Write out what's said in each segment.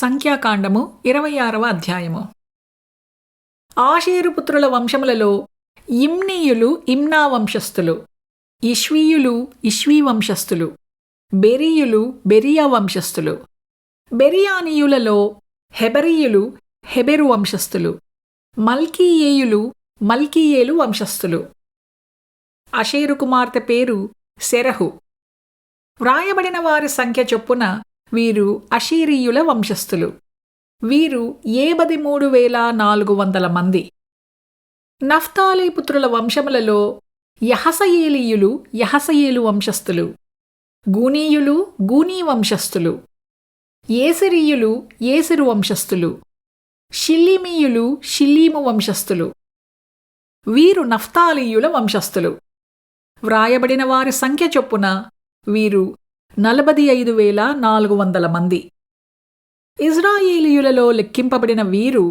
సంఖ్యాకాండము 26వ అధ్యాయము. ఆషేరు పుత్రుల వంశములలో ఇమ్నీయులు ఇమ్నా వంశస్థులు, ఇష్వీయులు ఇష్వీ వంశస్థులు, బెరీయులు బెరియా వంశస్థులు. బెరియానీయులలో హెబెరీయులు హెబెరు వంశస్థులు, మల్కీయేయులు మల్కీయేలు వంశస్థులు. అషేరు కుమార్తె పేరు సెరహు. వ్రాయబడిన వారి సంఖ్య చొప్పున వీరు అషీరీయుల వంశస్థులు. వీరు 73,400 మంది. నఫ్తాలి పుత్రుల వంశములలో యహసయేలీయులు యహసయేలు వంశస్థులు, గూనీయులు గూనీ వంశస్థులు, ఏసెరీయులు ఏసెరు వంశస్థులు, షిల్లీమీయులు షిల్లీము వంశస్థులు. వీరు నఫ్తాలీయుల వంశస్థులు. వ్రాయబడిన వారి సంఖ్య చొప్పున వీరు 45,400 మంది. ఇజ్రాయేలీయులలో లెక్కింపబడిన వీరు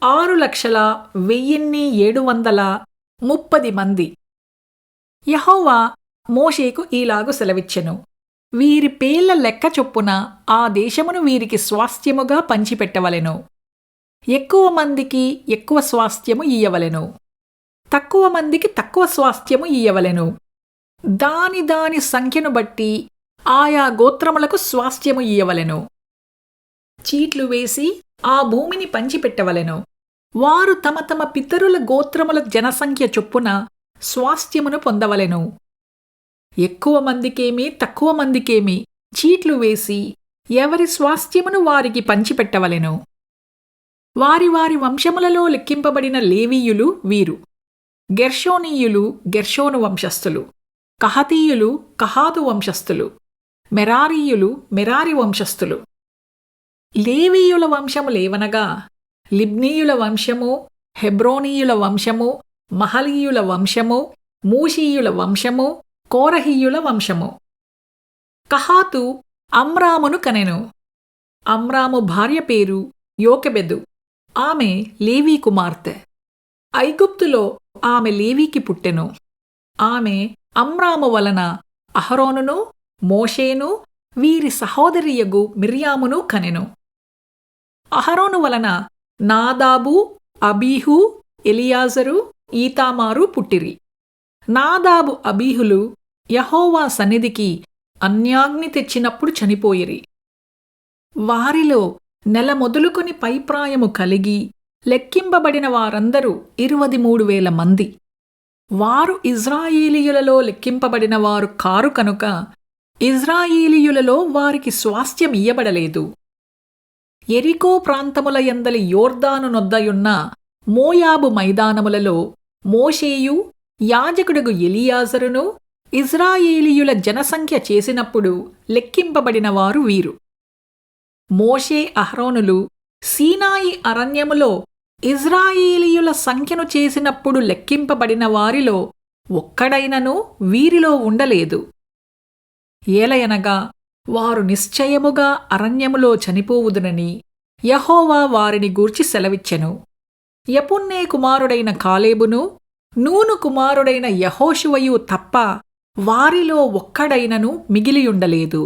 6,01,730 మంది. యెహోవా మోషేకు ఈలాగు సెలవిచ్చెను: వీరి పేర్ల లెక్క చొప్పున ఆ దేశమును వీరికి స్వాస్థ్యముగా పంచిపెట్టవలెను. ఎక్కువ మందికి ఎక్కువ స్వాస్థ్యము ఇయ్యవలెను, తక్కువ మందికి తక్కువ స్వాస్థ్యము ఇయ్యవలెను. దాని సంఖ్యను బట్టి ఆయా గోత్రములకు స్వాస్థ్యము ఇయ్యవలెను. చీట్లు వేసి ఆ భూమిని పంచిపెట్టవలెను. వారు తమ తమ పితరుల గోత్రముల జనసంఖ్య చొప్పున స్వాస్థ్యమును పొందవలెను. ఎక్కువ మందికేమి తక్కువ మందికేమి చీట్లు వేసి ఎవరి స్వాస్థ్యమును వారికి పంచిపెట్టవలెను. వారి వారి వంశములలో లెక్కింపబడిన లేవీయులు వీరు: గెర్షోనీయులు గెర్షోను వంశస్థులు, కహతీయులు కహాతు వంశస్థులు, మెరారీయులు మెరారి వంశస్థులు. లేవీయుల వంశములేవనగా లిబ్నీయుల వంశము, హెబ్రోనీయుల వంశము, మహలీయుల వంశము, మూషీయుల వంశము, కోరహీయుల వంశము. కహాతు అమ్రామును కనెను. అమ్రాము భార్య పేరు యోకెబెదు. ఆమె లేవీ కుమార్తె. ఐగుప్తులో ఆమె లేవీకి పుట్టెను. ఆమె అమ్రాము వలన అహరోనును మోషేను వీరి సహోదరియగు మిర్యామును కనెను. అహరోను వలన నాదాబు అబీహు ఎలియాజరు ఈతామారు పుట్టిరి. నాదాబు అబీహులు యెహోవా సన్నిధికి అన్యాగ్ని తెచ్చినప్పుడు చనిపోయిరి. వారిలో నెల మొదలుకొని పైప్రాయము కలిగి లెక్కింపబడిన వారందరూ 23,000 మంది. వారు ఇజ్రాయేలీయులలో లెక్కింపబడిన వారు కారు కనుక ఇజ్రాయేలీయులలో వారికి స్వాస్థ్యం ఇయ్యబడలేదు. ఎరికో ప్రాంతముల యందలి యోర్దాను నొద్దయున్న మోయాబు మైదానములలో మోషేయు యాజకుడగు ఎలియాజరును ఇజ్రాయేలీయుల జనసంఖ్య చేసినప్పుడు లెక్కింపబడిన వారు వీరు. మోషే అహరోనులు సీనాయి అరణ్యములో ఇజ్రాయేలీయుల సంఖ్యను చేసినప్పుడు లెక్కింపబడిన వారిలో ఒక్కడైనను వీరిలో ఉండలేదు. ఏలయనగా వారు నిశ్చయముగా అరణ్యములో చనిపోవుదునని యెహోవా వారిని గూర్చి సెలవిచ్చెను. యెఫున్నె కుమారుడైన కాలేబును నూను కుమారుడైన యెహోషువయు తప్ప వారిలో ఒక్కడైనను మిగిలియుండలేదు.